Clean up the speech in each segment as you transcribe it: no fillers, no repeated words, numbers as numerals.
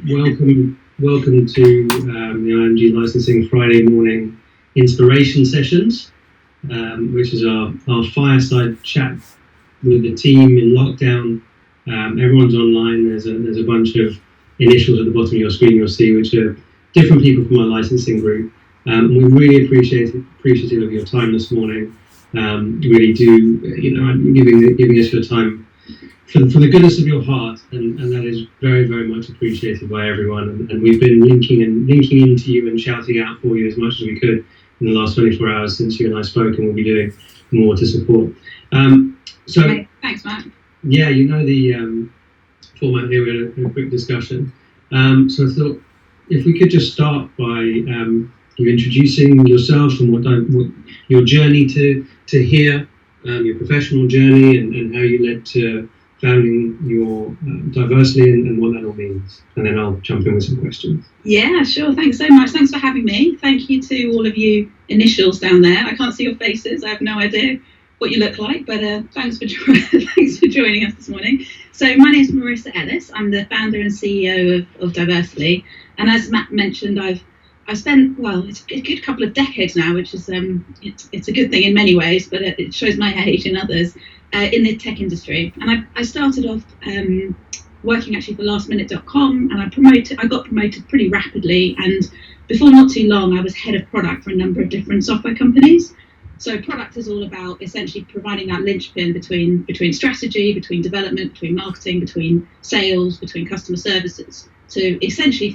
Welcome to the IMG Licensing Friday morning inspiration sessions, which is our fireside chat with the team in lockdown. Everyone's online. There's a bunch of initials at the bottom of your screen you'll see, which are different people from our licensing group. We're really appreciative of your time this morning. Really do, giving us your time for the goodness of your heart, and that is very, very much appreciated by everyone. And we've been linking into you and shouting out for you as much as we could in the last 24 hours since you and I spoke, and we'll be doing more to support. Okay, thanks, Matt. Yeah, you know the format here. We had a quick discussion. So I thought if we could just start by you introducing yourself and what your journey to here, your professional journey, and how you led to founding your Diversily and what that all means. And then I'll jump in with some questions. Yeah, sure. Thanks so much. Thanks for having me. Thank you to all of you initials down there. I can't see your faces. I have no idea what you look like, but thanks for joining us this morning. So my name is Marissa Ellis. I'm the founder and CEO of Diversily. And as Matt mentioned, I've spent, it's a good couple of decades now, which is it's a good thing in many ways, but it shows my age in others, in the tech industry. And I started off working actually for lastminute.com, and I got promoted pretty rapidly. And before not too long, I was head of product for a number of different software companies. So product is all about essentially providing that linchpin between strategy, between development, between marketing, between sales, between customer services, to essentially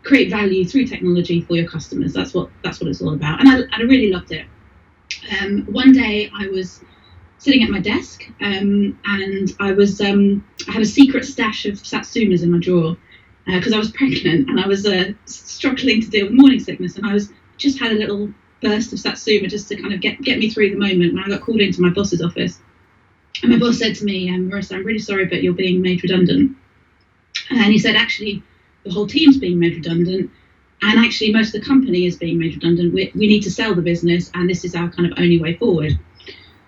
create value through technology for your customers. That's what it's all about. And I really loved it. One day I was sitting at my desk, and I had a secret stash of Satsumas in my drawer because I was pregnant and I was struggling to deal with morning sickness, and I just had a little burst of Satsuma just to kind of get me through the moment when I got called into my boss's office. And my boss said to me, Marissa, I'm really sorry, but you're being made redundant. And he said, actually, the whole team's being made redundant, and actually most of the company is being made redundant. We need to sell the business, and this is our kind of only way forward.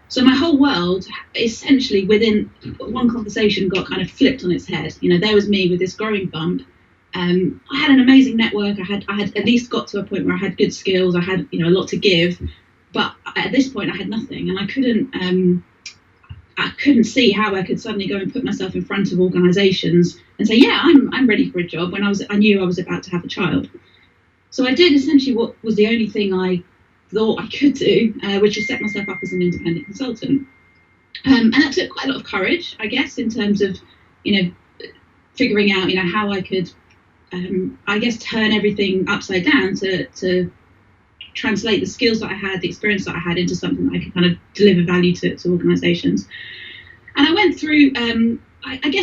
So my whole world, essentially within one conversation, got kind of flipped on its head. There was me with this growing bump. I had an amazing network. I had at least got to a point where I had good skills. I had a lot to give, but at this point I had nothing, and I couldn't see how I could suddenly go and put myself in front of organisations and say, yeah, I'm ready for a job, when I knew I was about to have a child. So I did essentially what was the only thing I thought I could do, which is set myself up as an independent consultant. And that took quite a lot of courage, I guess, in terms of, figuring out, how I could, turn everything upside down to translate the skills that I had, the experience that I had, into something that I could kind of deliver value to organisations. And I went through,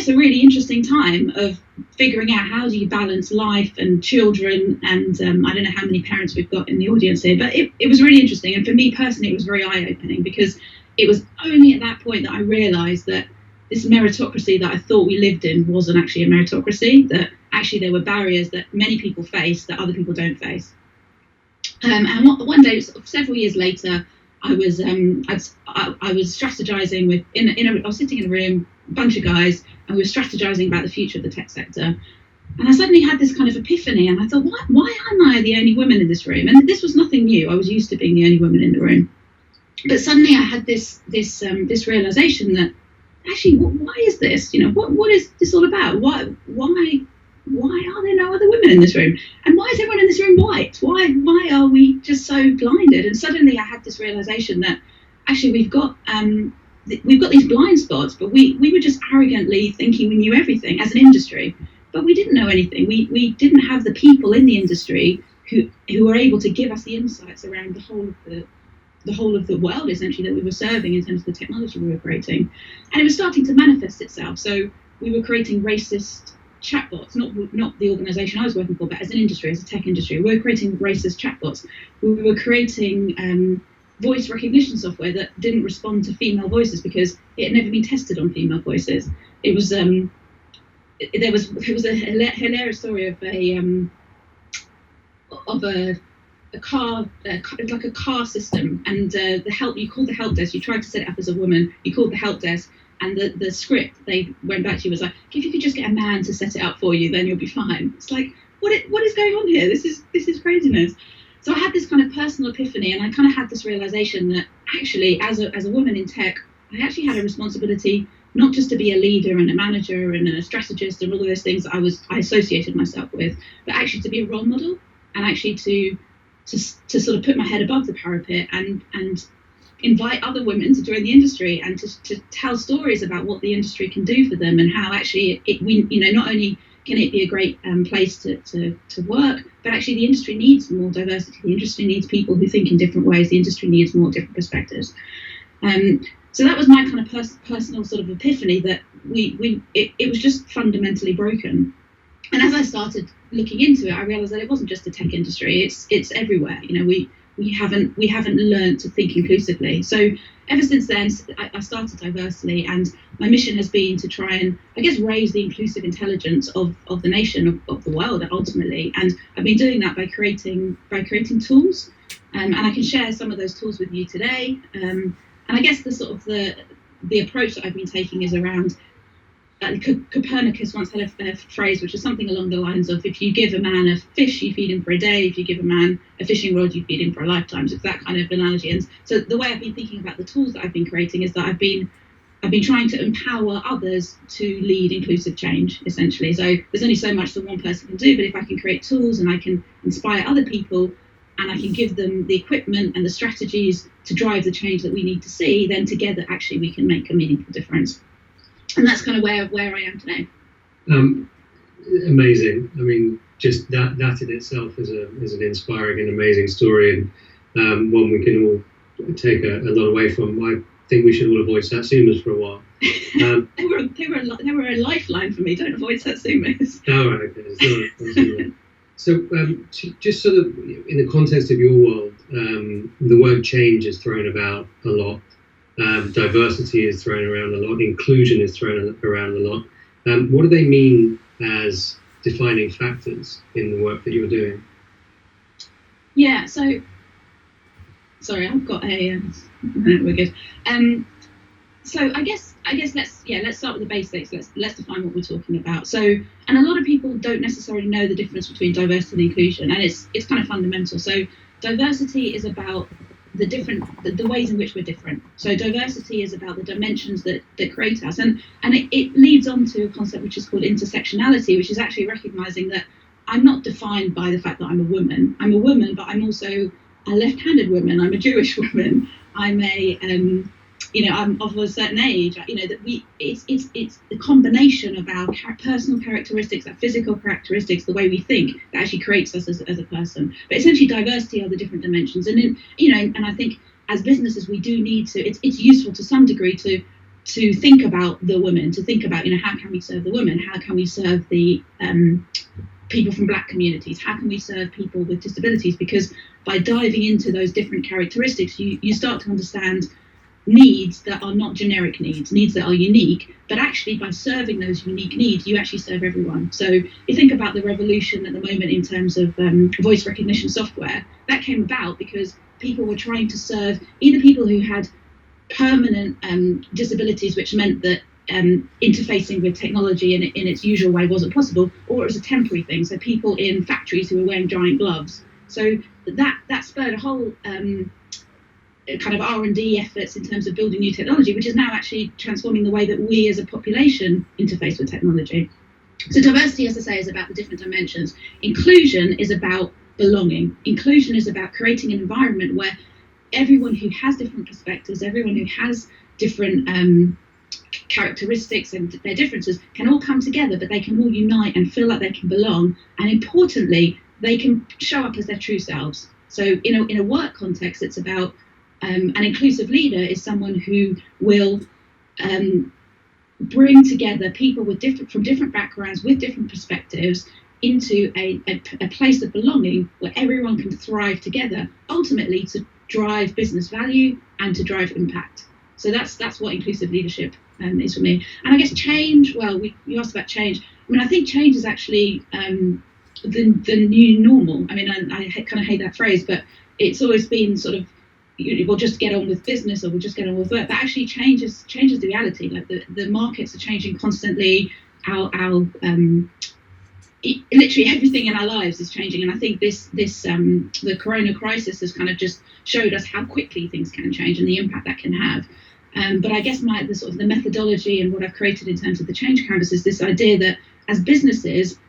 a really interesting time of figuring out how do you balance life and children, and I don't know how many parents we've got in the audience here, but it was really interesting. And for me personally, it was very eye-opening, because it was only at that point that I realised that this meritocracy that I thought we lived in wasn't actually a meritocracy, that actually there were barriers that many people face that other people don't face. And one day, several years later, I was strategizing I was sitting in a room, a bunch of guys, and we were strategizing about the future of the tech sector. And I suddenly had this kind of epiphany, and I thought, why am I the only woman in this room? And this was nothing new. I was used to being the only woman in the room. But suddenly I had this realization that actually, why is this? What is this all about? Why are there no other women in this room? And why is everyone in this room white? Why are we just so blinded? And suddenly I had this realization that actually we've got these blind spots, but we were just arrogantly thinking we knew everything as an industry, but we didn't know anything. We didn't have the people in the industry who were able to give us the insights around the whole of the world, essentially, that we were serving in terms of the technology we were creating. And it was starting to manifest itself. So we were creating racist chatbots, not the organisation I was working for, but as an industry, as a tech industry, we were creating racist chatbots. We were creating voice recognition software that didn't respond to female voices because it had never been tested on female voices. It was there was a hilarious story of a car, like a car system, and you called the help desk. You tried to set it up as a woman. You called the help desk, And the script they went back to was like, if you could just get a man to set it up for you, then you'll be fine. It's like, what is going on here? This is craziness. So I had this kind of personal epiphany, and I kind of had this realization that actually, as a woman in tech, I actually had a responsibility not just to be a leader and a manager and a strategist and all of those things that I associated myself with, but actually to be a role model, and actually to sort of put my head above the parapet and invite other women to join the industry, and to tell stories about what the industry can do for them, and how actually not only can it be a great place to work, but actually the industry needs more diversity. The industry needs people who think in different ways. The industry needs more different perspectives. So that was my kind of personal sort of epiphany, that it was just fundamentally broken. And as I started looking into it, I realized that it wasn't just the tech industry. It's everywhere. We haven't learned to think inclusively. So ever since then, I started Diversily, and my mission has been to try and, I guess, raise the inclusive intelligence of the nation, of the world, ultimately. And I've been doing that by creating tools, and I can share some of those tools with you today. And I guess the sort of the approach that I've been taking is around. Copernicus once had a phrase which is something along the lines of, if you give a man a fish, you feed him for a day. If you give a man a fishing rod, you feed him for a lifetime. So it's that kind of analogy. And so the way I've been thinking about the tools that I've been creating is that I've been trying to empower others to lead inclusive change, essentially. So there's only so much that one person can do, but if I can create tools and I can inspire other people, and I can give them the equipment and the strategies to drive the change that we need to see, then together actually we can make a meaningful difference. And that's kind of where I am today. Amazing. I mean, just that in itself is an inspiring and amazing story, and one we can all take a lot away from. I think we should all avoid satsumas for a while. They were a lifeline for me. Don't avoid satsumas. Oh, right, okay. So just sort of in the context of your world, the word change is thrown about a lot. Diversity is thrown around a lot. Inclusion is thrown around a lot. What do they mean as defining factors in the work that you're doing? Yeah. So, sorry, I've got a. We're good. So I guess let's start with the basics. Let's define what we're talking about. So, and a lot of people don't necessarily know the difference between diversity and inclusion, and it's kind of fundamental. So diversity is about the ways in which we're different. So diversity is about the dimensions that create us, and it leads on to a concept which is called intersectionality, which is actually recognizing that I'm not defined by the fact that I'm a woman. I'm a woman, but I'm also a left-handed woman. I'm a Jewish woman. I'm I'm of a certain age. That it's the combination of our personal characteristics, our physical characteristics, the way we think, that actually creates us as a person. But essentially, diversity are the different dimensions, and and I think as businesses we do need to. It's useful to some degree to think about the women, to think about how can we serve the women, how can we serve the people from Black communities, how can we serve people with disabilities? Because by diving into those different characteristics, you start to understand needs that are not generic needs that are unique, but actually by serving those unique needs, you actually serve everyone. So you think about the revolution at the moment in terms of voice recognition software, that came about because people were trying to serve either people who had permanent disabilities, which meant that interfacing with technology in its usual way wasn't possible, or it was a temporary thing, so people in factories who were wearing giant gloves. So that spurred a whole kind of R&D efforts in terms of building new technology, which is now actually transforming the way that we as a population interface with technology. So diversity, as I say, is about the different dimensions. Inclusion is about belonging. Inclusion is about creating an environment where everyone who has different perspectives, everyone who has different characteristics and their differences can all come together, but they can all unite and feel like they can belong. And importantly, they can show up as their true selves. So in a work context, it's about an inclusive leader is someone who will bring together people from different backgrounds, with different perspectives, into a place of belonging where everyone can thrive together, ultimately to drive business value and to drive impact. So that's what inclusive leadership is for me. And I guess change, well, you asked about change. I mean, I think change is actually the new normal. I mean, I kind of hate that phrase, but it's always been sort of we'll just get on with business or we'll just get on with work. That actually changes the reality. Like the markets are changing constantly. Literally everything in our lives is changing, and I think the corona crisis has kind of just showed us how quickly things can change and the impact that can have. But I guess the methodology and what I've created in terms of the change canvas is this idea that as businesses,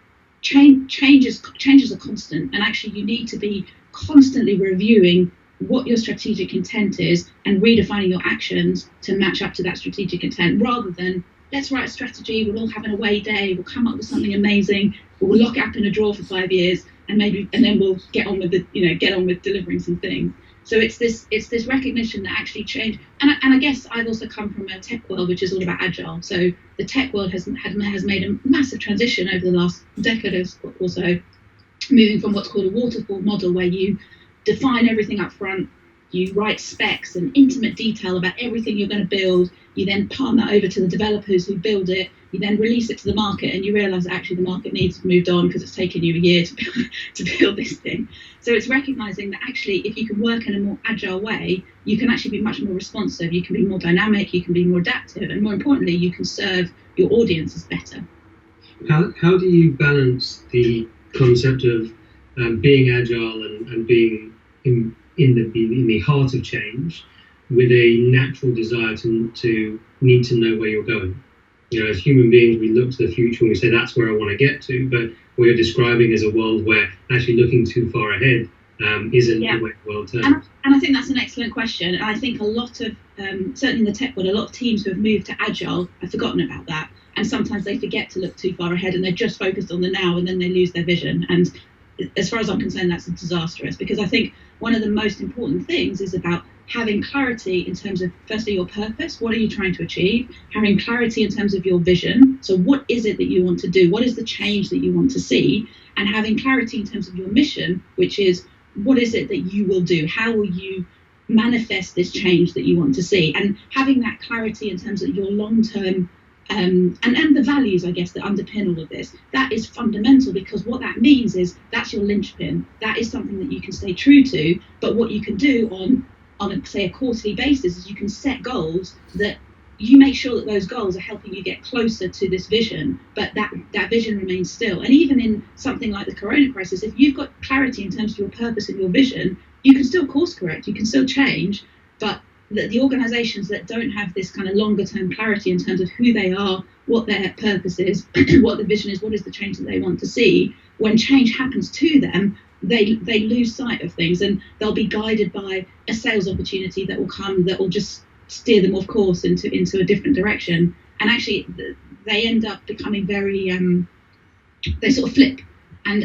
changes are constant, and actually you need to be constantly reviewing what your strategic intent is and redefining your actions to match up to that strategic intent, rather than let's write a strategy, we'll all have an away day, we'll come up with something amazing, we'll lock it up in a drawer for 5 years, and then we'll get on with delivering some things. So it's this recognition that actually change, and I guess I've also come from a tech world which is all about agile. So the tech world has made a massive transition over the last decade or so, moving from what's called a waterfall model, where you define everything up front, you write specs and intimate detail about everything you're going to build, you then palm that over to the developers who build it, you then release it to the market, and you realise that actually the market needs to have moved on because it's taken you a year to build this thing. So it's recognising that actually if you can work in a more agile way, you can actually be much more responsive, you can be more dynamic, you can be more adaptive, and more importantly, you can serve your audiences better. How do you balance the concept of being agile and being in the heart of change with a natural desire to need to know where you're going? You know, as human beings, we look to the future and we say that's where I want to get to, but what you're describing is a world where actually looking too far ahead isn't the way the world turns. And I think that's an excellent question. And I think a lot of, certainly in the tech world, a lot of teams who have moved to agile have forgotten about that. And sometimes they forget to look too far ahead and they're just focused on the now, and then they lose their vision. And as far as I'm concerned, that's disastrous, because I think one of the most important things is about having clarity in terms of, firstly, your purpose. What are you trying to achieve? Having clarity in terms of your vision. So what is it that you want to do? What is the change that you want to see? And having clarity in terms of your mission, which is what is it that you will do? How will you manifest this change that you want to see? And having that clarity in terms of your long-term and the values, I guess, that underpin all of this, that is fundamental, because what that means is that's your linchpin. That is something that you can stay true to, but what you can do on a quarterly basis is you can set goals that you make sure that those goals are helping you get closer to this vision, but that vision remains still. And even in something like the corona crisis, if you've got clarity in terms of your purpose and your vision, you can still course correct, you can still change, but the organisations that don't have this kind of longer term clarity in terms of who they are, what their purpose is, what the vision is, what is the change that they want to see, when change happens to them, they lose sight of things, and they'll be guided by a sales opportunity that will come that will just steer them off course into a different direction. And actually they end up becoming very they sort of flip, and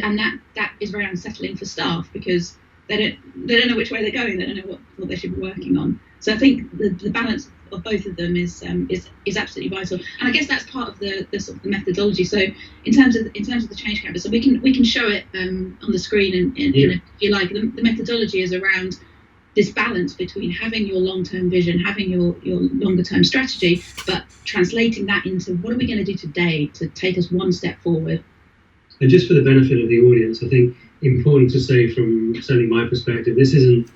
that is very unsettling for staff, because they don't know which way they're going, they don't know what they should be working on. So I think the balance of both of them is absolutely vital, and I guess that's part of the sort of the methodology. So in terms of the change canvas, so we can show it on the screen, if you like. The methodology is around this balance between having your long-term vision, having your longer-term strategy, but translating that into what are we going to do today to take us one step forward. And just for the benefit of the audience, I think important to say from certainly my perspective, this isn't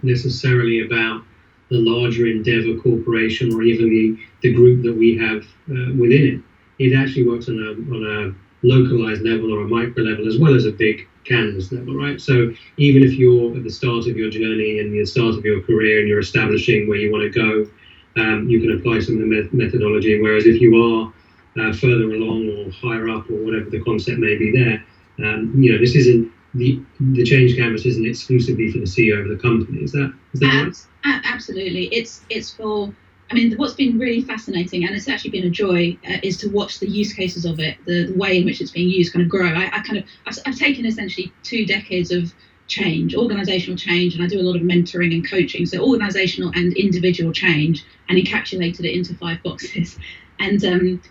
necessarily about the larger Endeavour corporation or even the group that we have within it. It actually works on a localized level or a micro level, as well as a big canvas level, right? So even if you're at the start of your journey and the start of your career and you're establishing where you want to go, you can apply some of the methodology. Whereas if you are further along or higher up or whatever the concept may be there, this isn't the change canvas isn't exclusively for the CEO of the company. Is that right? Absolutely. It's for, I mean, what's been really fascinating, and it's actually been a joy, is to watch the use cases of it, the way in which it's being used kind of grow. I've taken essentially 2 decades of change, organizational change, and I do a lot of mentoring and coaching, so organizational and individual change, and encapsulated it into 5 boxes. And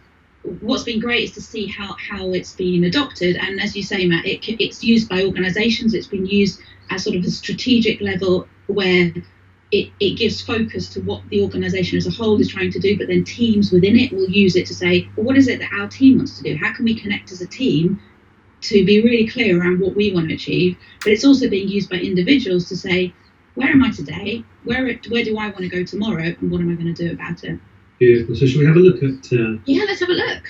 what's been great is to see how it's been adopted. And as you say, Matt, it's used by organizations. It's been used at sort of a strategic level where it gives focus to what the organization as a whole is trying to do, but then teams within it will use it to say, well, what is it that our team wants to do? How can we connect as a team to be really clear around what we want to achieve? But it's also being used by individuals to say, where am I today? Where do I want to go tomorrow? And what am I going to do about it? Beautiful. So shall we have a look at... Yeah, let's have a look.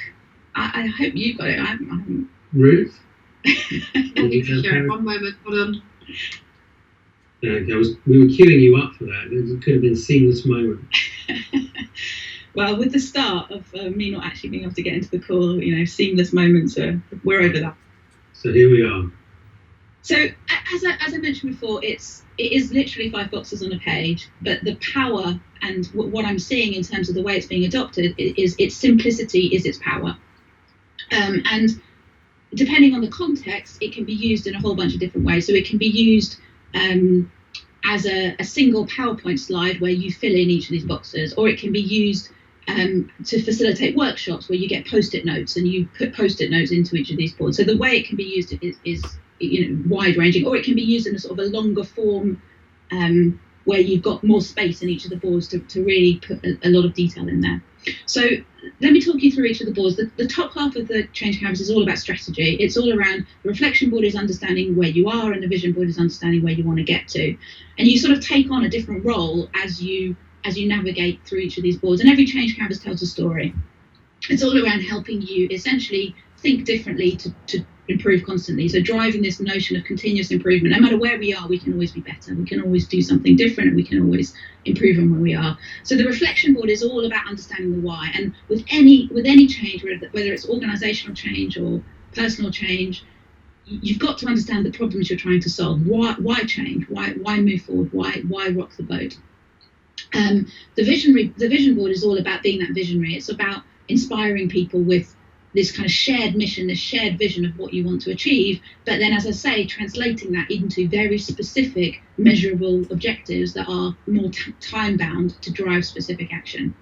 I hope you've got it. I haven't. Ruth? Sure, one moment, hold on. We were queuing you up for that. It could have been a seamless moment. Well, with the start of me not actually being able to get into the call, seamless moments, we're over that. So here we are. So as I mentioned before, it is literally 5 boxes on a page, but the power and what I'm seeing in terms of the way it's being adopted is its simplicity is its power. And depending on the context, it can be used in a whole bunch of different ways. So it can be used as a single PowerPoint slide where you fill in each of these boxes, or it can be used to facilitate workshops where you get post-it notes and you put post-it notes into each of these boards. So the way it can be used is wide-ranging, or it can be used in a sort of a longer form where you've got more space in each of the boards to really put a lot of detail in there. So let me talk you through each of the boards. The top half of the Change Canvas is all about strategy. It's all around the reflection board is understanding where you are, and the vision board is understanding where you want to get to. And you sort of take on a different role as you navigate through each of these boards. And every Change Canvas tells a story. It's all around helping you essentially think differently to improve constantly. So driving this notion of continuous improvement. No matter where we are, we can always be better. We can always do something different, and we can always improve on where we are. So the reflection board is all about understanding the why. And with any change, whether it's organizational change or personal change, you've got to understand the problems you're trying to solve. Why change? Why move forward? Why rock the boat? The vision board is all about being that visionary. It's about inspiring people with this kind of shared mission, this shared vision of what you want to achieve, but then, as I say, translating that into very specific, measurable objectives that are more time-bound to drive specific action.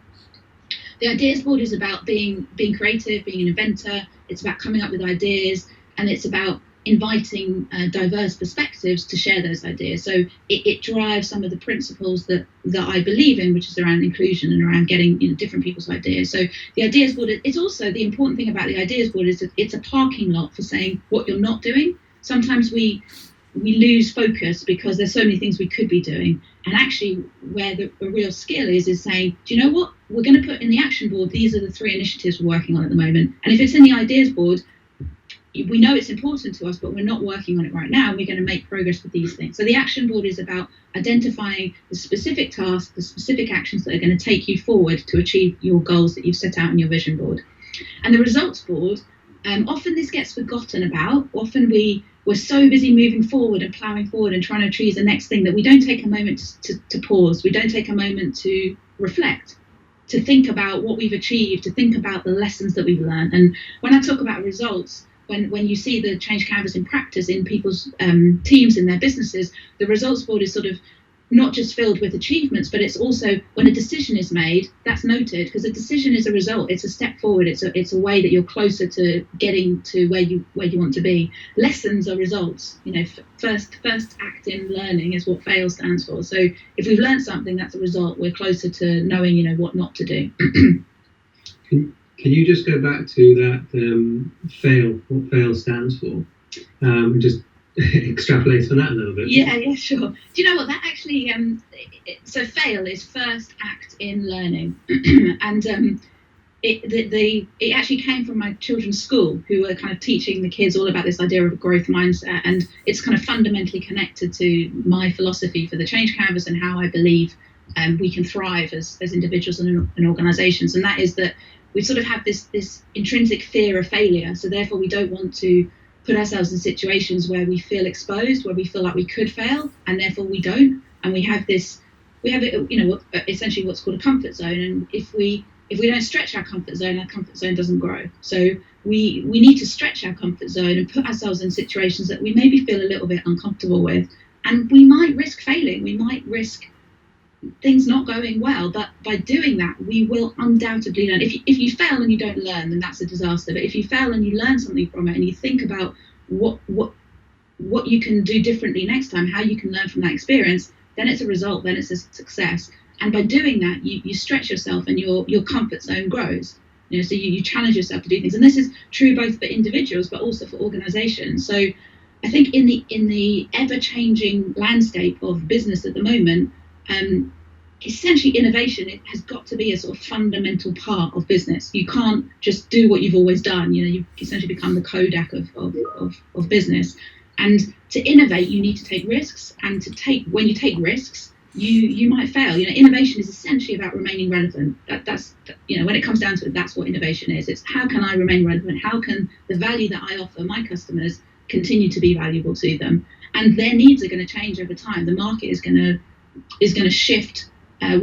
The ideas board is about being creative, being an inventor. It's about coming up with ideas, and it's about inviting diverse perspectives to share those ideas. So it drives some of the principles that I believe in, which is around inclusion and around getting different people's ideas. So the ideas board, it's also the important thing about the ideas board is that it's a parking lot for saying what you're not doing. Sometimes we lose focus because there's so many things we could be doing. And actually where the real skill is saying, do you know what? We're going to put in the action board, these are the 3 initiatives we're working on at the moment. And if it's in the ideas board, we know it's important to us, but we're not working on it right now. We're going to make progress with these things. So the action board is about identifying the specific tasks, the specific actions that are going to take you forward to achieve your goals that you've set out on your vision board. And the results board, often this gets forgotten about. Often we're so busy moving forward and ploughing forward and trying to achieve the next thing that we don't take a moment to pause. We don't take a moment to reflect, to think about what we've achieved, to think about the lessons that we've learned. And when I talk about results, when you see the Change Canvas in practice in people's teams in their businesses, the results board is sort of not just filled with achievements, but it's also when a decision is made, that's noted, because a decision is a result. It's a step forward. It's a way that you're closer to getting to where you want to be. Lessons are results. First act in learning is what FAIL stands for. So if we've learned something, that's a result. We're closer to knowing, what not to do. Can you just go back to that FAIL, what FAIL stands for, and just extrapolate from that a little bit? Yeah, sure. Do you know what that actually? So FAIL is first act in learning, and it actually came from my children's school, who were kind of teaching the kids all about this idea of a growth mindset, and it's kind of fundamentally connected to my philosophy for the Change Canvas and how I believe we can thrive as individuals and organisations, and that is that we sort of have this intrinsic fear of failure, so therefore we don't want to put ourselves in situations where we feel exposed, where we feel like we could fail, and therefore we don't. And we have essentially what's called a comfort zone. And if we don't stretch our comfort zone doesn't grow. So we need to stretch our comfort zone and put ourselves in situations that we maybe feel a little bit uncomfortable with. And we might risk failing. We might risk things not going well, but by doing that we will undoubtedly learn. If you fail and you don't learn, then that's a disaster. But if you fail and you learn something from it, and you think about what you can do differently next time, how you can learn from that experience, then it's a result, then it's a success. And by doing that, you stretch yourself, and your comfort zone grows. So you challenge yourself to do things, and this is true both for individuals but also for organizations. So I think in the ever-changing landscape of business at the moment, essentially innovation, it has got to be a sort of fundamental part of business. You can't just do what you've always done. You've essentially become the Kodak of business. And to innovate, you need to take risks. And when you take risks, you might fail. Innovation is essentially about remaining relevant. That's when it comes down to it, that's what innovation is. It's how can I remain relevant? How can the value that I offer my customers continue to be valuable to them? And their needs are going to change over time. The market is going to shift. Then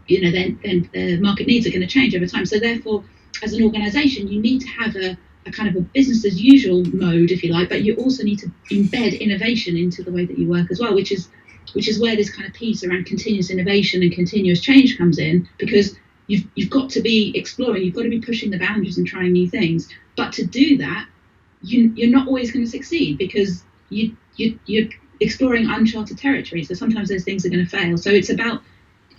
the market needs are going to change over time. So therefore, as an organisation, you need to have a kind of a business as usual mode, if you like, but you also need to embed innovation into the way that you work as well, which is where this kind of piece around continuous innovation and continuous change comes in, because you've got to be exploring, you've got to be pushing the boundaries and trying new things. But to do that, you're not always going to succeed, because you're exploring uncharted territory. So sometimes those things are going to fail. So it's about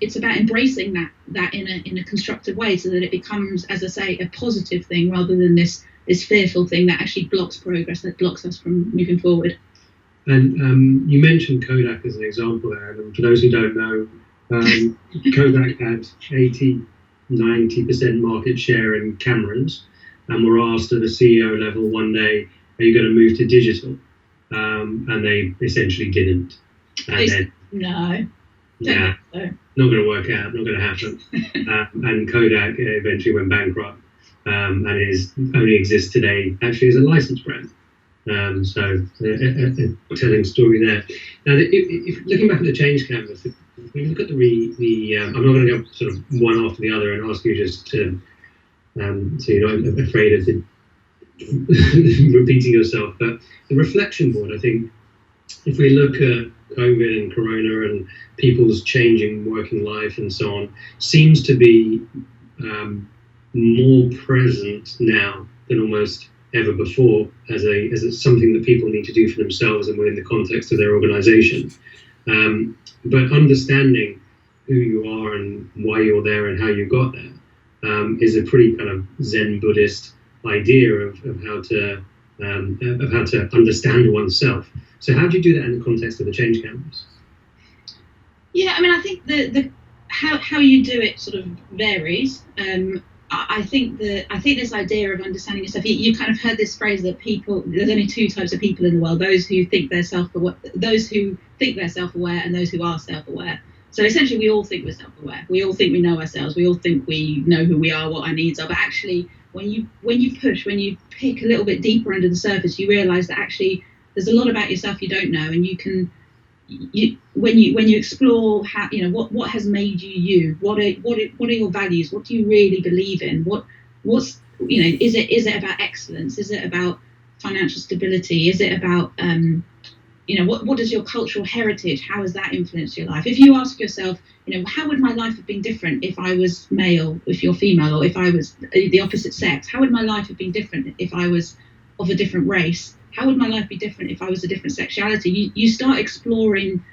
embracing that in a constructive way, so that it becomes, as I say, a positive thing rather than this fearful thing that actually blocks progress, that blocks us from moving forward. And you mentioned Kodak as an example there, and for those who don't know, Kodak had 80-90% market share in cameras, and were asked at the CEO level one day, are you going to move to digital? And they essentially didn't. No. Yeah, not going to work out, not going to happen. And Kodak eventually went bankrupt, and only exists today actually as a licensed brand. So a telling story there. Now, if looking back at the change canvas, if we look at the I'm not going to go sort of one after the other and ask you just to so you're not afraid of repeating yourself, but the reflection board, I think, if we look at COVID and Corona and people's changing working life and so on, seems to be more present now than almost ever before as something that people need to do for themselves and within the context of their organisation. But understanding who you are and why you're there and how you got there is a pretty kind of Zen Buddhist idea of how to understand oneself. So how do you do that in the context of the change canvas? Yeah, I mean, I think the how you do it sort of varies. I think this idea of understanding yourself, you kind of heard this phrase that there's only two types of people in the world: those who think they're self-aware, and those who are self-aware. So essentially, we all think we're self-aware. We all think we know ourselves. We all think we know who we are, what our needs are. But actually, when you pick a little bit deeper under the surface, you realise that actually there's a lot about yourself you don't know, and when you explore how, what has made you, what are your values, what do you really believe in, what's is it about excellence, is it about financial stability, is it about what does your cultural heritage, how has that influenced your life? If you ask yourself, how would my life have been different if I was male, if you're female, or if I was the opposite sex? How would my life have been different if I was of a different race? How would my life be different if I was a different sexuality? You start exploring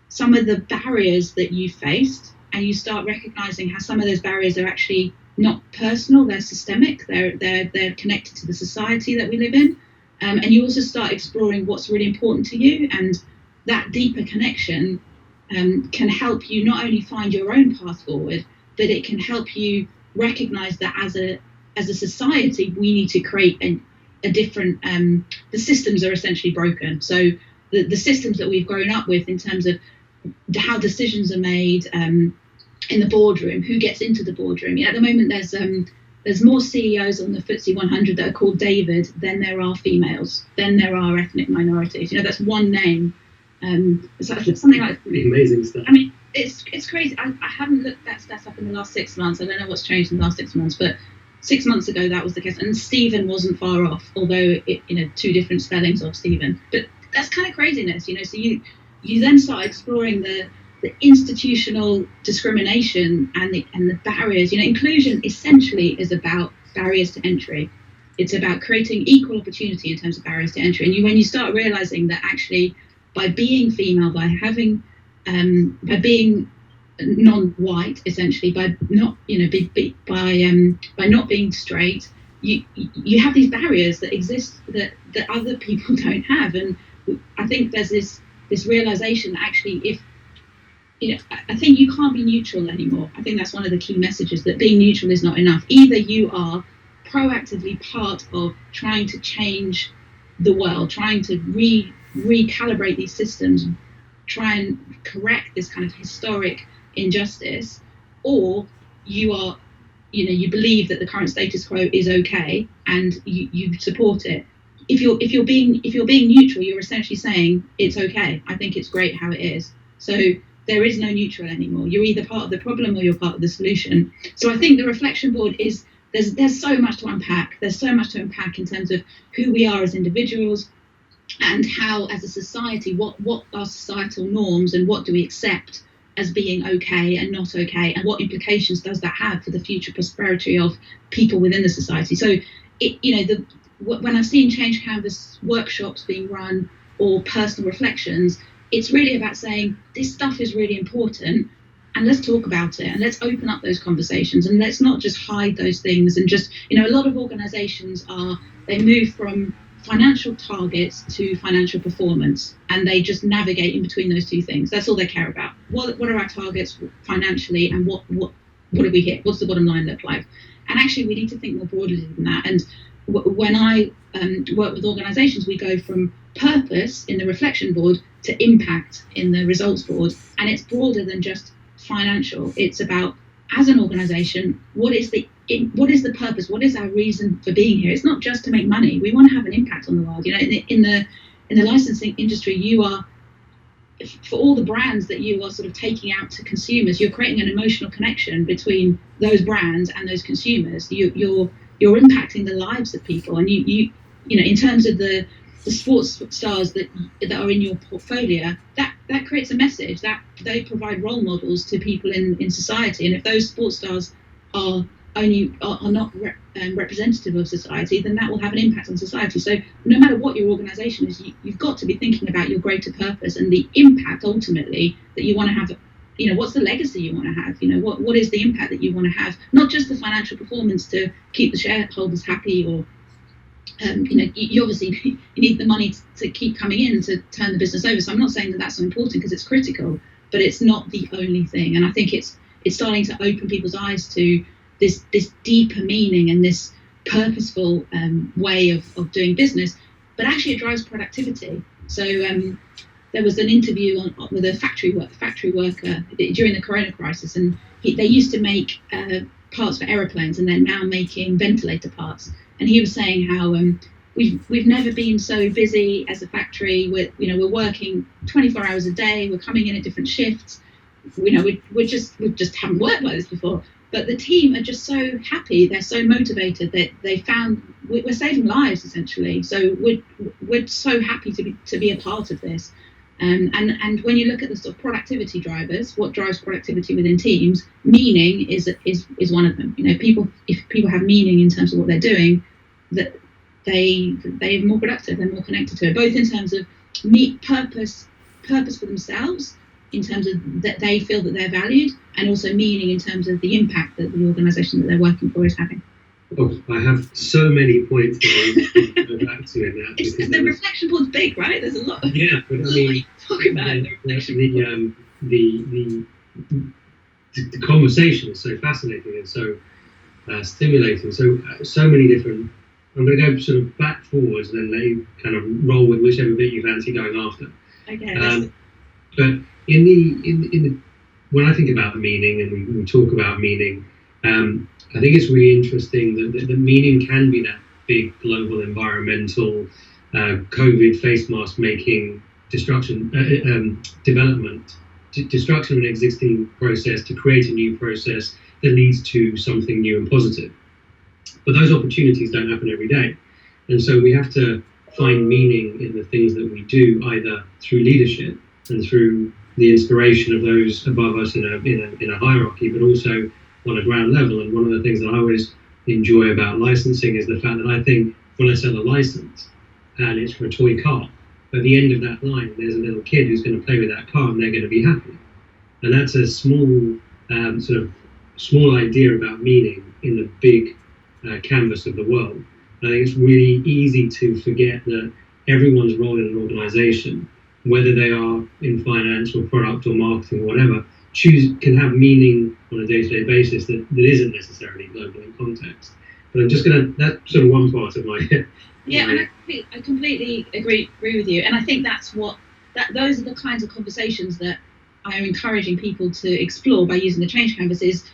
some of the barriers that you faced, and you start recognizing how some of those barriers are actually not personal, they're systemic, they're connected to the society that we live in. And you also start exploring what's really important to you, and that deeper connection can help you not only find your own path forward, but it can help you recognize that as a society, we need to create a different, the systems are essentially broken. So the systems that we've grown up with in terms of how decisions are made in the boardroom, who gets into the boardroom. At the moment, there's more CEOs on the FTSE 100 that are called David than there are females, than there are ethnic minorities. That's one name. It's something like amazing stuff. I mean, it's crazy. I haven't looked that stat up in the last 6 months. I don't know what's changed in the last 6 months, but 6 months ago that was the case. And Stephen wasn't far off, although two different spellings of Stephen. But that's kind of craziness, So you then start exploring the institutional discrimination and the barriers. Inclusion essentially is about barriers to entry. It's about creating equal opportunity in terms of barriers to entry. And when you start realizing that actually by being female, by having, by being non-white, essentially, by not, by not being straight, you have these barriers that exist that other people don't have. And I think there's this realization that actually, if I think you can't be neutral anymore. I think that's one of the key messages, that being neutral is not enough. Either you are proactively part of trying to change the world, trying to recalibrate these systems, try and correct this kind of historic injustice, or you are, you believe that the current status quo is okay and you support it. If you're being neutral, you're essentially saying it's okay. I think it's great how it is. So there is no neutral anymore. You're either part of the problem or you're part of the solution. So I think the reflection board is, there's so much to unpack. There's so much to unpack in terms of who we are as individuals and how, as a society, what are societal norms and what do we accept as being okay and not okay, and what implications does that have for the future prosperity of people within the society. So when I've seen Change Canvas workshops being run or personal reflections, it's really about saying this stuff is really important, and let's talk about it, and let's open up those conversations, and let's not just hide those things. And just, a lot of organizations they move from financial targets to financial performance, and they just navigate in between those two things. That's all they care about. What are our targets financially, and what do we hit? What's the bottom line look like? And actually, we need to think more broadly than that. And when I work with organizations, we go from purpose in the reflection board to impact in the results board, and it's broader than just financial. It's about, as an organization, what is the purpose? What is our reason for being here? It's not just to make money. We want to have an impact on the world. In the licensing industry, you are, for all the brands that you are sort of taking out to consumers, you're creating an emotional connection between those brands and those consumers. You're impacting the lives of people, and you in terms of the sports stars that are in your portfolio, that creates a message, that they provide role models to people in society. And if those sports stars are not representative of society, then that will have an impact on society. So no matter what your organization is, you've got to be thinking about your greater purpose and the impact ultimately that you want to have. What's the legacy you want to have? What is the impact that you want to have? Not just the financial performance to keep the shareholders happy, or you obviously you need the money to keep coming in to turn the business over. So I'm not saying that that's not important, because it's critical, but it's not the only thing. And I think it's starting to open people's eyes to this deeper meaning and this purposeful way of doing business. But actually, it drives productivity. So there was an interview with a factory worker during the corona crisis, and they used to make parts for aeroplanes, and they're now making ventilator parts. And he was saying how we've never been so busy as a factory. We're working 24 hours a day. We're coming in at different shifts. We just haven't worked like this before. But the team are just so happy. They're so motivated that they found we're saving lives essentially. So we're so happy to be a part of this. And when you look at the sort of productivity drivers, what drives productivity within teams, meaning is one of them. If people have meaning in terms of what they're doing, that they're more productive, they're more connected to it, both in terms of purpose for themselves, in terms of that they feel that they're valued, and also meaning in terms of the impact that the organisation that they're working for is having. Oh, I have so many points that I want to go back to in that. The reflection board's big, right? There's a lot. Yeah, but I mean, talk about the reflection board. The conversation is so fascinating and so stimulating. So many different. I'm going to go sort of back forwards, and then let you kind of roll with whichever bit you fancy going after. Okay. But in the when I think about meaning, and we talk about meaning, I think it's really interesting that the meaning can be that big global environmental COVID face mask making destruction development, destruction of an existing process to create a new process that leads to something new and positive. But those opportunities don't happen every day, and so we have to find meaning in the things that we do, either through leadership and through the inspiration of those above us in a hierarchy, but also on a ground level. And one of the things that I always enjoy about licensing is the fact that I think when I sell a license and it's for a toy car, at the end of that line there's a little kid who's going to play with that car and they're going to be happy. And that's a small idea about meaning in the big canvas of the world. I think it's really easy to forget that everyone's role in an organisation, whether they are in finance or product or marketing or whatever, can have meaning on a day-to-day basis that isn't necessarily global in context. But I'm just that's sort of one part of my... Yeah, and I completely agree with you. And I think those are the kinds of conversations that I'm encouraging people to explore by using the Change Canvas. Is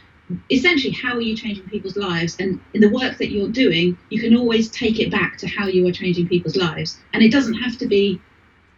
essentially, how are you changing people's lives? And in the work that you're doing, you can always take it back to how you are changing people's lives. And it doesn't have to be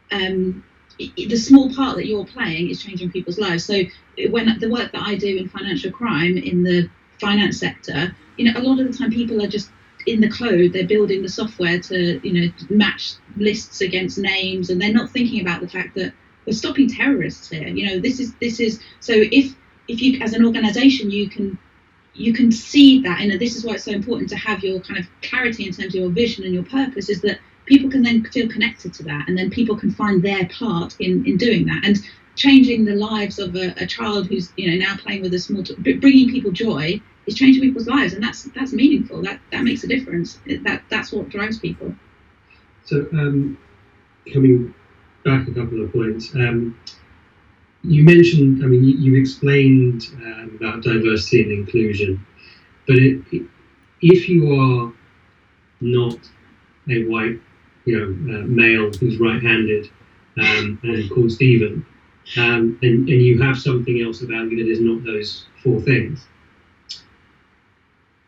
the small part that you're playing is changing people's lives. So when the work that I do in financial crime in the finance sector, a lot of the time people are just in the code, they're building the software to, match lists against names, and they're not thinking about the fact that we're stopping terrorists here. This is so if you as an organization you can see that, and this is why it's so important to have your kind of clarity in terms of your vision and your purpose, is that people can then feel connected to that, and then people can find their part in doing that. And changing the lives of a child who's now playing with a small bringing people joy is changing people's lives, and that's meaningful. That makes a difference. That's what drives people. So coming back a couple of points, you mentioned, you explained about diversity and inclusion, but if you are not a white male who's right-handed and called Stephen, and you have something else about you that is not those four things,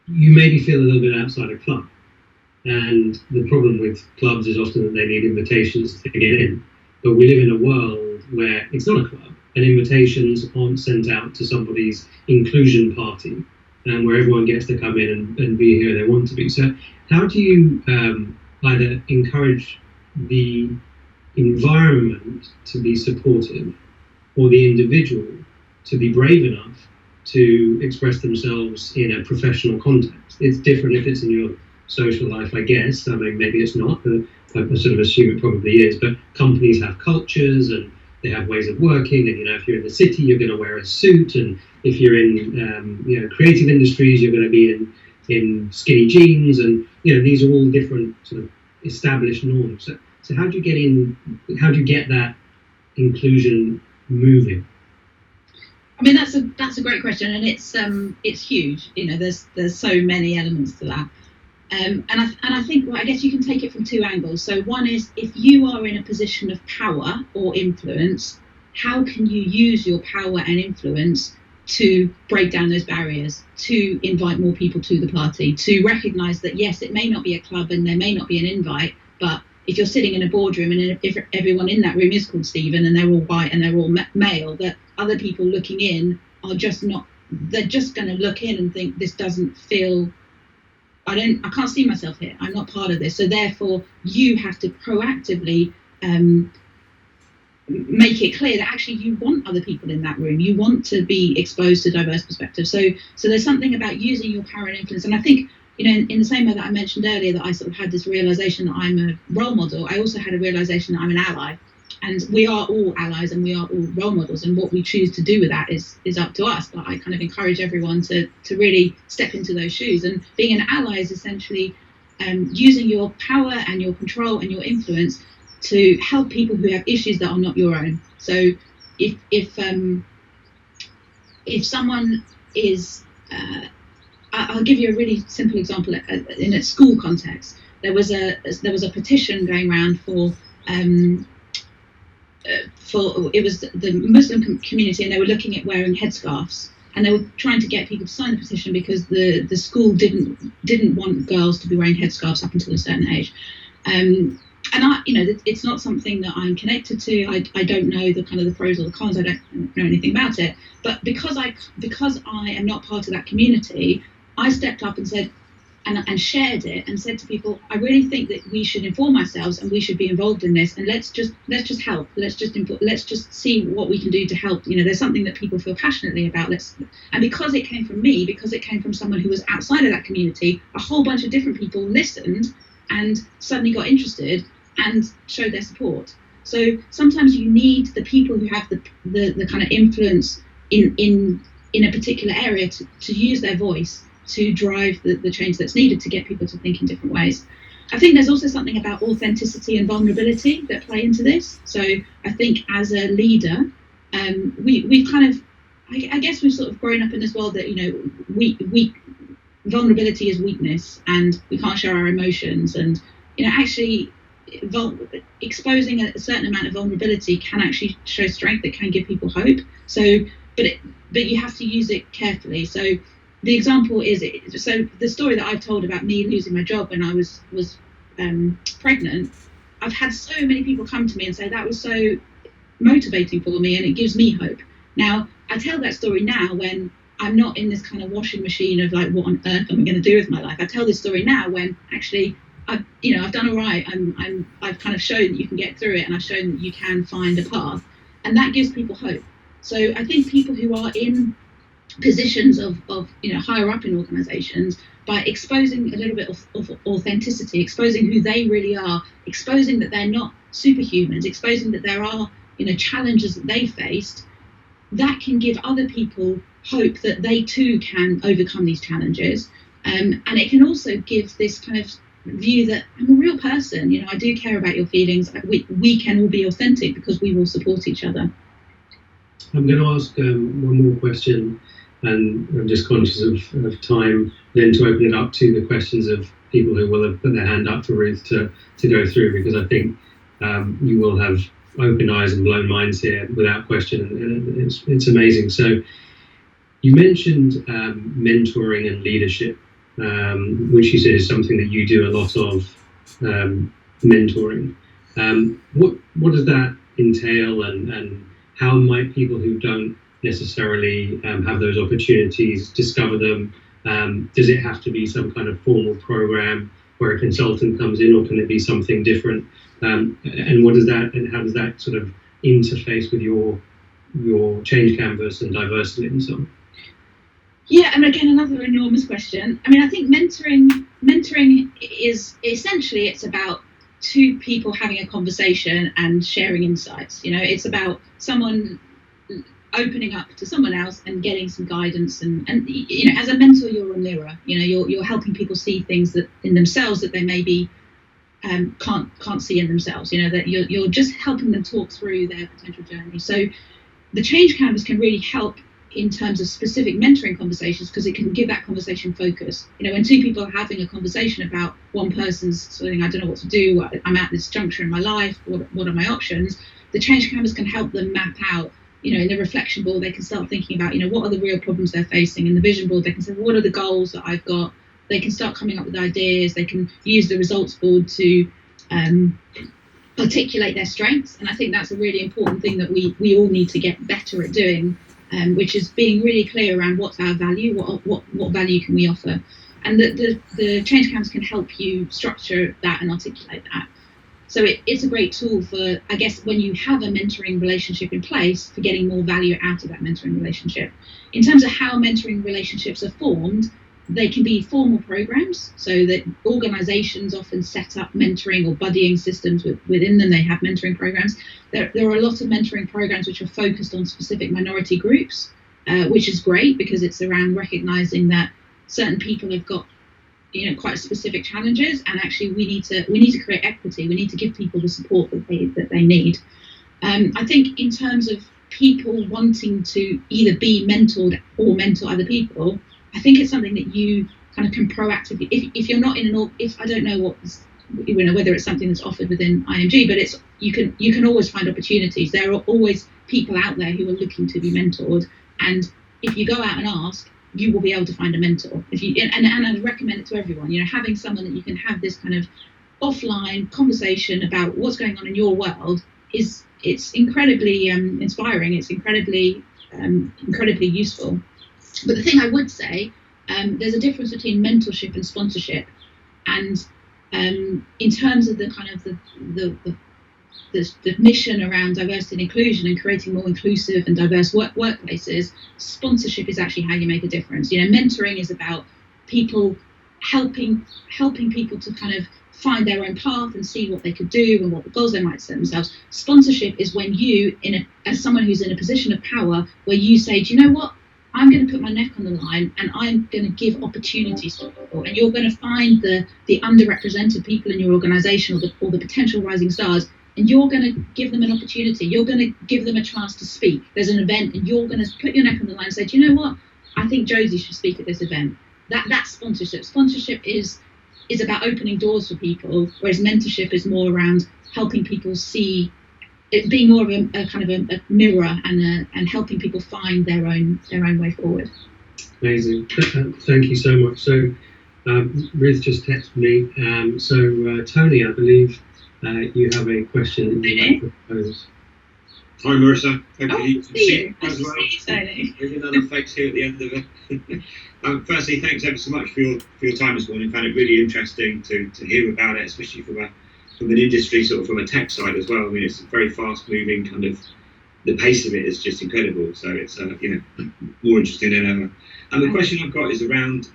you maybe feel a little bit outside a club. And the problem with clubs is often that they need invitations to get in. But we live in a world where it's not a club, and invitations aren't sent out to somebody's inclusion party, where everyone gets to come in and be who they want to be. So how do you either encourage the environment to be supportive, or the individual to be brave enough to express themselves in a professional context? It's different if it's in your social life, I guess. Maybe it's not, but I sort of assume it probably is. But companies have cultures and they have ways of working, and if you're in the city, you're going to wear a suit, and if you're in creative industries, you're going to be in skinny jeans, and these are all different sort of established norms. So how do you get that inclusion moving? That's a great question, and it's huge. There's so many elements to that, and I think, I guess you can take it from two angles. So one is, if you are in a position of power or influence, how can you use your power and influence to break down those barriers, to invite more people to the party, to recognise that yes, it may not be a club and there may not be an invite, but if you're sitting in a boardroom and if everyone in that room is called Stephen and they're all white and they're all male, that other people looking in are just not, they're just going to look in and think, this doesn't feel, I can't see myself here, I'm not part of this. So therefore you have to proactively make it clear that actually you want other people in that room, you want to be exposed to diverse perspectives. So there's something about using your power and influence. And I think, in the same way that I mentioned earlier that I sort of had this realization that I'm a role model, I also had a realization that I'm an ally. And we are all allies and we are all role models, and what we choose to do with that is up to us. But I kind of encourage everyone to really step into those shoes. And being an ally is essentially using your power and your control and your influence to help people who have issues that are not your own. So if someone is I'll give you a really simple example. In a school context, there was a petition going around for it was the Muslim community, and they were looking at wearing headscarves, and they were trying to get people to sign the petition because the school didn't want girls to be wearing headscarves up until a certain age. And it's not something that I'm connected to. I don't know the kind of the pros or the cons. I don't know anything about it. But because I am not part of that community, I stepped up and said, and shared it, and said to people, I really think that we should inform ourselves and we should be involved in this, and let's just help. Let's just see what we can do to help. There's something that people feel passionately about. And because it came from me, because it came from someone who was outside of that community, a whole bunch of different people listened and suddenly got interested and showed their support. So sometimes you need the people who have the kind of influence in a particular area to use their voice to drive the change that's needed to get people to think in different ways. I think there's also something about authenticity and vulnerability that play into this. So I think as a leader, we've kind of, I guess we've sort of grown up in this world that, we vulnerability is weakness and we can't show our emotions. And, actually exposing a certain amount of vulnerability can actually show strength that can give people hope. So, but you have to use it carefully. So the example is, so the story that I've told about me losing my job when I was pregnant, I've had so many people come to me and say that was so motivating for me and it gives me hope. Now, I tell that story now when I'm not in this kind of washing machine of like, what on earth am I going to do with my life? I tell this story now when actually I've done all right. I've kind of shown that you can get through it, and I've shown that you can find a path, and that gives people hope. So I think people who are in positions of higher up in organizations, by exposing a little bit of authenticity, exposing who they really are, exposing that they're not superhumans, exposing that there are challenges that they faced, that can give other people hope that they too can overcome these challenges. And it can also give this kind of view that I'm a real person, I do care about your feelings. We can all be authentic because we will support each other. I'm going to ask one more question, and I'm just conscious of time, then to open it up to the questions of people who will have put their hand up for Ruth to go through, because I think you will have open eyes and blown minds here without question, and it's amazing. So you mentioned mentoring and leadership, which you said is something that you do a lot of, mentoring. What does that entail, and how might people who don't necessarily have those opportunities discover them? Does it have to be some kind of formal program where a consultant comes in, or can it be something different? And what does that, and how does that sort of interface with your change canvas and Diversily and so on? Yeah, and again, another enormous question. I mean, I think mentoring is essentially, it's about two people having a conversation and sharing insights. It's about someone opening up to someone else and getting some guidance. And as a mentor, you're a mirror. You're helping people see things that in themselves that they maybe can't see in themselves. That you're just helping them talk through their potential journey. So the change canvas can really help in terms of specific mentoring conversations, because it can give that conversation focus. When two people are having a conversation about one person's saying, I don't know what to do, I'm at this juncture in my life, what are my options, the change canvas can help them map out, in the reflection board they can start thinking about, what are the real problems they're facing. In the vision board they can say, what are the goals that I've got? They can start coming up with ideas. They can use the results board to articulate their strengths. And I think that's a really important thing that we all need to get better at doing, which is being really clear around what's our value, what value can we offer. And the change canvas can help you structure that and articulate that. So it's a great tool for, I guess, when you have a mentoring relationship in place, for getting more value out of that mentoring relationship. In terms of how mentoring relationships are formed, they can be formal programs, so that organizations often set up mentoring or buddying systems within them. They have mentoring programs. There are a lot of mentoring programs which are focused on specific minority groups, which is great because it's around recognizing that certain people have got quite specific challenges, and actually we need to create equity. We need to give people the support that they need. I think in terms of people wanting to either be mentored or mentor other people, I think it's something that you kind of can proactively, if you're not in if I don't know whether it's something that's offered within IMG, but you can always find opportunities. There are always people out there who are looking to be mentored, and if you go out and ask, you will be able to find a mentor. And I'd recommend it to everyone. Having someone that you can have this kind of offline conversation about what's going on in your world it's incredibly inspiring. It's incredibly useful. But the thing I would say, there's a difference between mentorship and sponsorship. And in terms of the kind of the mission around diversity and inclusion and creating more inclusive and diverse workplaces, sponsorship is actually how you make a difference. Mentoring is about people helping people to kind of find their own path and see what they could do and what the goals they might set themselves. Sponsorship is when you, as someone who's in a position of power, where you say, do you know what? I'm going to put my neck on the line and I'm going to give opportunities to people. And you're going to find the underrepresented people in your organisation or the potential rising stars, and you're going to give them an opportunity. You're going to give them a chance to speak. There's an event and you're going to put your neck on the line and say, do you know what? I think Josie should speak at this event. That's sponsorship. Sponsorship is about opening doors for people, whereas mentorship is more around helping people see it, being more of a kind of a mirror and helping people find their own way forward. Amazing. Thank you so much. So Ruth just texted me. Tony, I believe you have a question that you'd like to pose. Hi Marissa, hope you can see you. as well. Tony. There's another face here at the end of it. Firstly, thanks ever so much for your time this morning. I found it really interesting to hear about it, especially from an industry, sort of from a tech side as well. I mean, it's very fast moving, kind of the pace of it is just incredible. So it's more interesting than ever. And the question I've got is around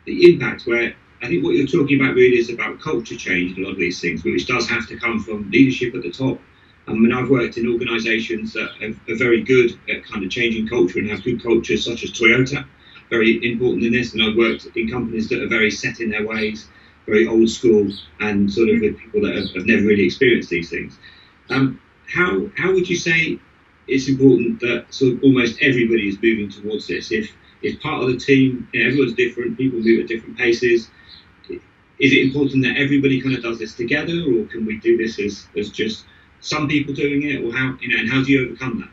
the impact, where I think what you're talking about really is about culture change in a lot of these things, which does have to come from leadership at the top. And I've worked in organisations that are very good at kind of changing culture and have good cultures, such as Toyota, very important in this. And I've worked in companies that are very set in their ways, very old school, and sort of with people that have never really experienced these things. How would you say it's important that sort of almost everybody is moving towards this? If part of the team, everyone's different, people move at different paces. Is it important that everybody kind of does this together, or can we do this as just some people doing it, or how, and how do you overcome that?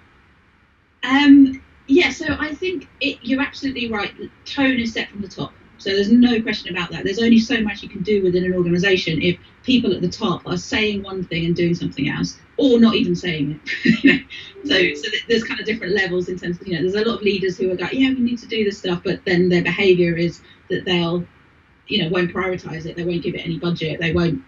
So I think you're absolutely right. The tone is set from the top. So there's no question about that. There's only so much you can do within an organisation if people at the top are saying one thing and doing something else, or not even saying it. So there's kind of different levels in terms of, there's a lot of leaders who are like, yeah, we need to do this stuff, but then their behaviour is that they'll, won't prioritise it. They won't give it any budget. They won't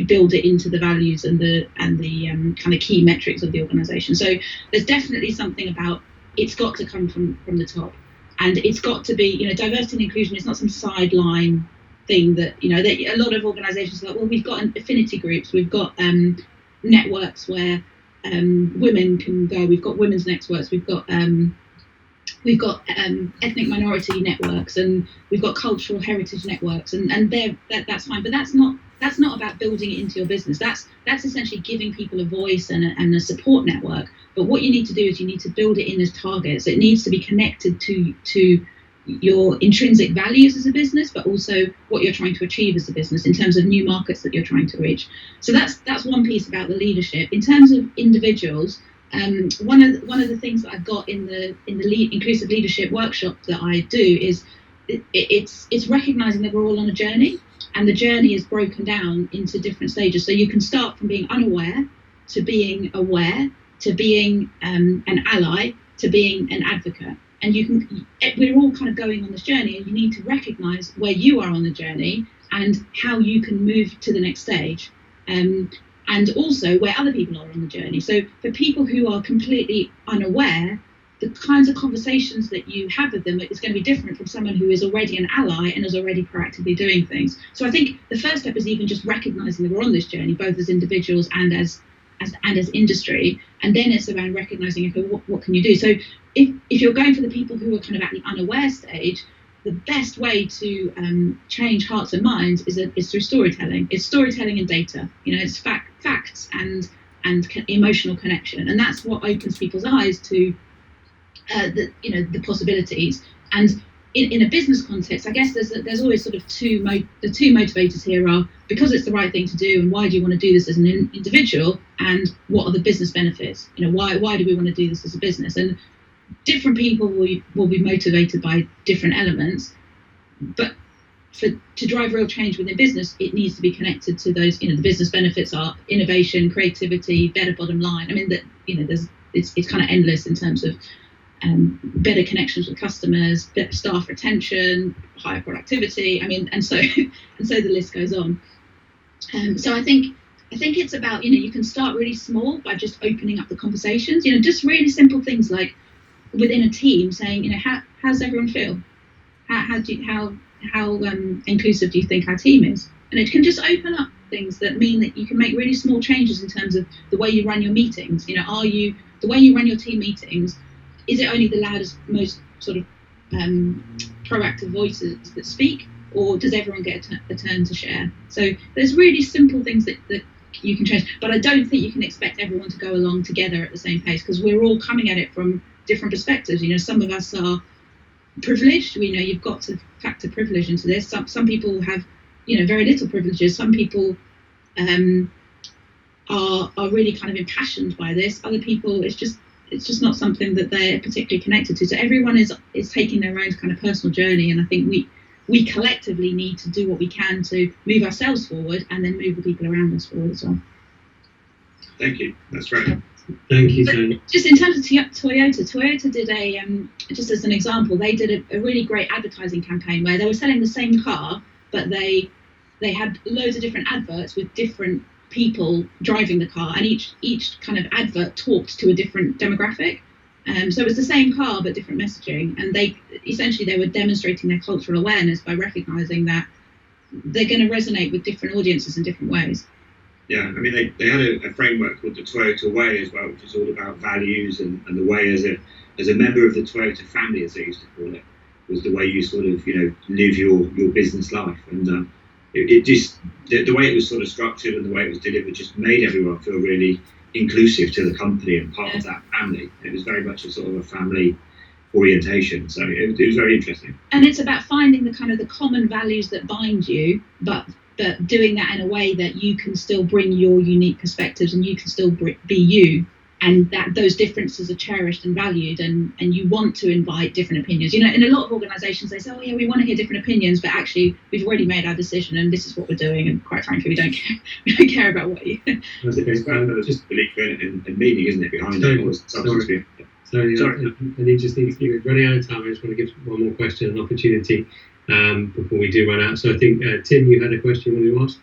build it into the values and the kind of key metrics of the organisation. So there's definitely something about it's got to come from the top, and it's got to be, diversity and inclusion is not some sideline thing that a lot of organisations are like, well, we've got affinity groups, we've got networks where women can go, we've got women's networks, we've got ethnic minority networks, and we've got cultural heritage networks, and that's fine, but that's not about building it into your business. That's essentially giving people a voice and a support network. But what you need to do is you need to build it in as targets. It needs to be connected to your intrinsic values as a business, but also what you're trying to achieve as a business in terms of new markets that you're trying to reach. So that's one piece about the leadership. In terms of individuals, one of the things that I've got in the inclusive leadership workshop that I do is it's recognizing that we're all on a journey, and the journey is broken down into different stages. So you can start from being unaware to being aware to being an ally to being an advocate, and we're all kind of going on this journey, and you need to recognize where you are on the journey and how you can move to the next stage. And also where other people are on the journey. So for people who are completely unaware, the kinds of conversations that you have with them is going to be different from someone who is already an ally and is already proactively doing things. So I think the first step is even just recognizing that we're on this journey, both as individuals and as industry. And then it's around recognizing, okay, what can you do? So if you're going for the people who are kind of at the unaware stage, the best way to change hearts and minds is through storytelling. It's storytelling and data. It's facts and emotional connection, and that's what opens people's eyes to the possibilities. And in a business context, I guess there's always sort of the two motivators here are because it's the right thing to do, and why do you want to do this as an individual, and what are the business benefits? Why do we want to do this as a business? And different people will be motivated by different elements, but to drive real change within business, it needs to be connected to those. The business benefits are innovation, creativity, better bottom line. I mean, it's kind of endless in terms of better connections with customers, better staff retention, higher productivity. I mean, and so the list goes on. So I think it's about you can start really small by just opening up the conversations. Just really simple things like within a team saying, how's everyone feel? How inclusive do you think our team is? And it can just open up things that mean that you can make really small changes in terms of the way you run your meetings. The way you run your team meetings? Is it only the loudest, most sort of proactive voices that speak, or does everyone get a turn to share? So there's really simple things that you can change, but I don't think you can expect everyone to go along together at the same pace, because we're all coming at it from different perspectives. Some of us are privileged. You've got to factor privilege into this. Some people have very little privileges. Some people are really kind of impassioned by this. Other people, it's just not something that they're particularly connected to. So everyone is taking their own kind of personal journey, and I think we collectively need to do what we can to move ourselves forward, and then move the people around us forward as well. Thank you. That's great. Thank you, Tony. Just in terms of Toyota did just as an example, they did a really great advertising campaign where they were selling the same car, but they had loads of different adverts with different people driving the car, and each kind of advert talked to a different demographic. So it was the same car but different messaging, and they were demonstrating their cultural awareness by recognizing that they're going to resonate with different audiences in different ways. Yeah, I mean, they had a framework called the Toyota Way as well, which is all about values and the way as a member of the Toyota family, as they used to call it, was the way you sort of live your business life. And it just the way it was sort of structured and the way it was delivered just made everyone feel really inclusive to the company and part of that family. It was very much a sort of a family orientation, so it was very interesting. And it's about finding the common values that bind you, but doing that in a way that you can still bring your unique perspectives and you can still be you, and that those differences are cherished and valued, and you want to invite different opinions. In a lot of organisations they say, oh yeah, we want to hear different opinions, but actually we've already made our decision and this is what we're doing, and quite frankly we don't care about what you. It's just belief and meaning, isn't it, behind it? Sorry, you're running out of time. I just want to give one more question an opportunity before we do run out. So I think Tim, you had a question you asked.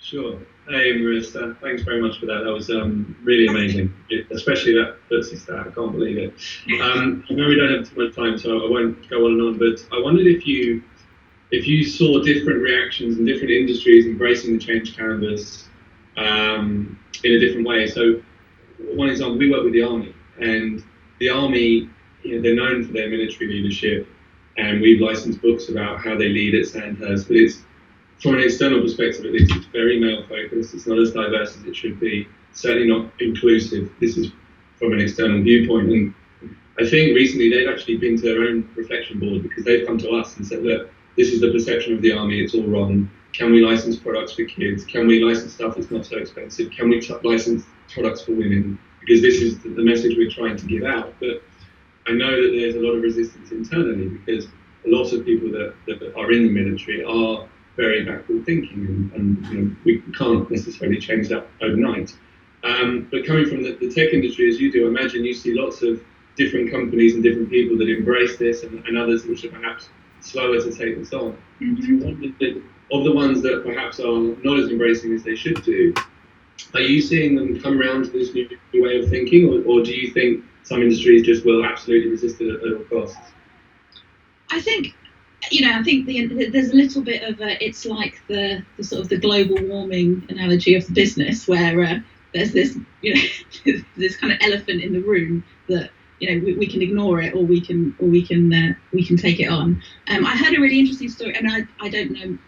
Sure. Hey Marissa, thanks very much for that. That was really amazing, especially that FTSE stat. I can't believe it. I know we don't have too much time, so I won't go on and on. But I wondered if you saw different reactions in different industries embracing the change canvas in a different way. So one example, we work with the Army, and the Army, they're known for their military leadership, and we've licensed books about how they lead at Sandhurst, but it's from an external perspective, at least, it's very male-focused. It's not as diverse as it should be. Certainly not inclusive. This is from an external viewpoint. And I think recently they've actually been to their own reflection board, because they've come to us and said, look, this is the perception of the Army. It's all wrong. Can we license products for kids? Can we license stuff that's not so expensive? Can we license products for women? Because this is the message we're trying to give out. But I know that there's a lot of resistance internally, because a lot of people that are in the military are very backward thinking, and we can't necessarily change that overnight. But coming from the tech industry as you do, I imagine you see lots of different companies and different people that embrace this, and others which are perhaps slower to take this on. Mm-hmm. Of the ones that perhaps are not as embracing as they should do, are you seeing them come around to this new way of thinking, or do you think some industries just will absolutely resist it at all costs? I think there's a little bit of it's like the sort of the global warming analogy of the business, where there's this this kind of elephant in the room that we can ignore it, or we can take it on. I heard a really interesting story, and I don't know.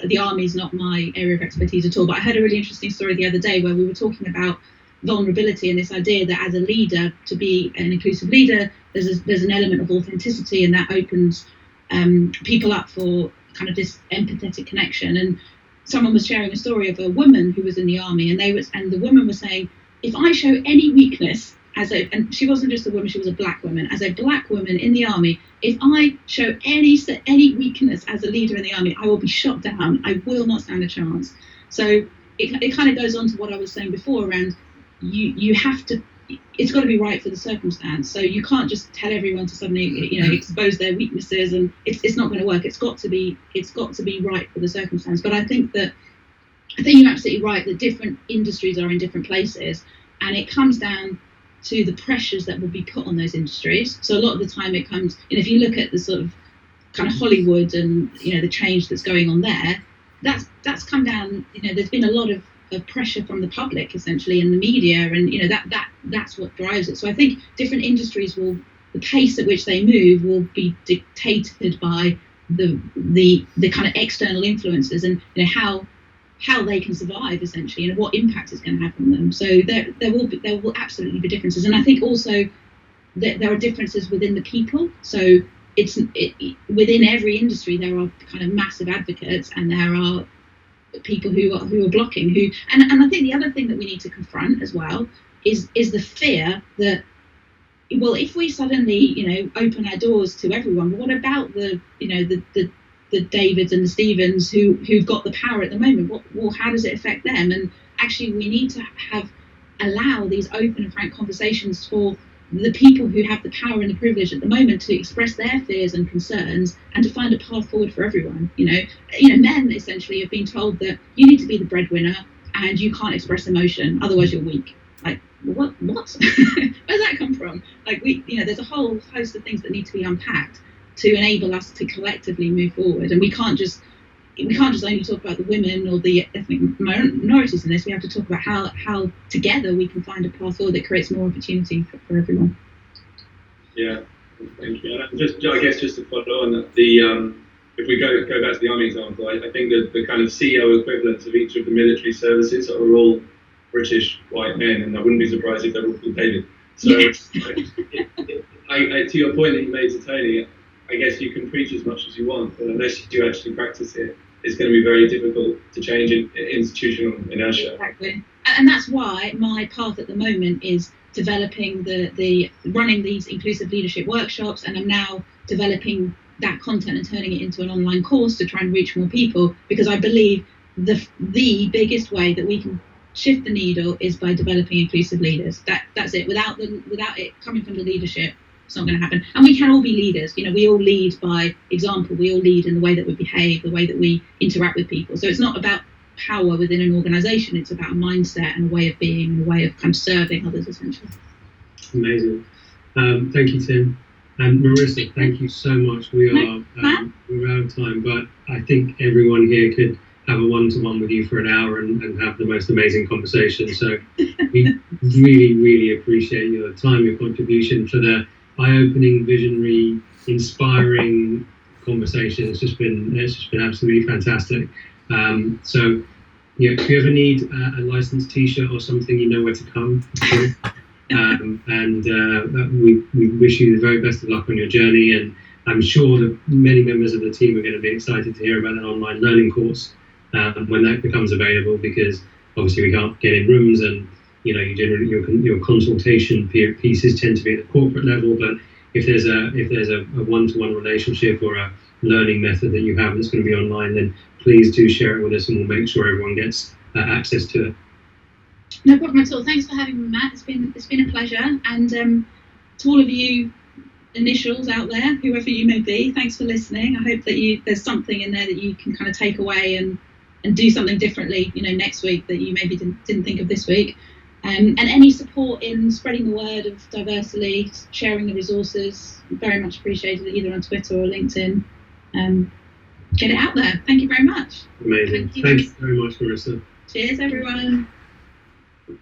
The Army's not my area of expertise at all, but I heard a really interesting story the other day where we were talking about vulnerability and this idea that as a leader, to be an inclusive leader, there's an element of authenticity, and that opens people up for kind of this empathetic connection. And someone was sharing a story of a woman who was in the Army, and the woman was saying, if I show any weakness and she wasn't just a woman, she was a black woman, as a black woman in the Army, if I show any weakness as a leader in the Army, I will be shot down. I will not stand a chance. So it kind of goes on to what I was saying before around you have to, it's got to be right for the circumstance. So you can't just tell everyone to suddenly expose their weaknesses, and it's not going to work. It's got to be right for the circumstance. But I think you're absolutely right that different industries are in different places, and it comes down to the pressures that will be put on those industries. So a lot of the time it comes, if you look at the sort of kind of Hollywood and the change that's going on there, that's come down. There's been a lot of of pressure from the public, essentially, and the media, and that's what drives it. So I think different industries the pace at which they move will be dictated by the kind of external influences, and how they can survive, essentially, and what impact it's going to have on them. So there will absolutely be differences, and I think also that there are differences within the people. So within every industry there are kind of massive advocates, and there are people who are blocking. And I think the other thing that we need to confront as well is the fear that, well, if we suddenly open our doors to everyone, what about the Davids and the Stephens who've got the power at the moment? How does it affect them? And actually, we need to allow these open and frank conversations for the people who have the power and the privilege at the moment to express their fears and concerns, and to find a path forward for everyone. Men essentially have been told that you need to be the breadwinner and you can't express emotion, otherwise you're weak. Like, what? Where's that come from? Like, there's a whole host of things that need to be unpacked to enable us to collectively move forward. And we can't just only talk about the women or the ethnic minorities in this. We have to talk about how together we can find a path forward that creates more opportunity for everyone. Yeah, thank you. And I guess just to follow on that, if we go back to the army example, I think that the kind of CEO equivalents of each of the military services are all British white men, and I wouldn't be surprised if they're all called David. So, Yes. To your point that you made to Tony, I guess you can preach as much as you want, but unless you actually practice it, it's going to be very difficult to change institutional inertia. Exactly. And that's why my path at the moment is developing the running these inclusive leadership workshops, and I'm now developing that content and turning it into an online course to try and reach more people, because I believe the biggest way that we can shift the needle is by developing inclusive leaders. That's it. Without it coming from the leadership, it's not going to happen. And we can all be leaders. We all lead by example. We all lead in the way that we behave, the way that we interact with people. So it's not about power within an organisation. It's about a mindset and a way of being, and a way of kind of serving others, essentially. Amazing. Thank you, Tim. And Marissa, thank you so much. We're out of time, but I think everyone here could have a one-to-one with you for an hour and have the most amazing conversation. So we really, really appreciate your time, your contribution for the eye-opening, visionary, inspiring conversation. It's just been absolutely fantastic. So, if you ever need a licensed T-shirt or something, you know where to come. We wish you the very best of luck on your journey, and I'm sure that many members of the team are going to be excited to hear about that online learning course when that becomes available, because obviously we can't get in rooms, and you generally your consultation pieces tend to be at the corporate level. But if there's a one-to-one relationship or a learning method that you have that's going to be online, then please do share it with us, and we'll make sure everyone gets access to it. No problem at all. Thanks for having me, Matt. It's been a pleasure. And to all of you initials out there, whoever you may be, thanks for listening. I hope that there's something in there that you can kind of take away and do something differently, next week that you maybe didn't think of this week. And any support in spreading the word of Diversily, sharing the resources, very much appreciated, either on Twitter or LinkedIn. Get it out there. Thank you very much. Amazing. Thanks very much, Marissa. Cheers, everyone.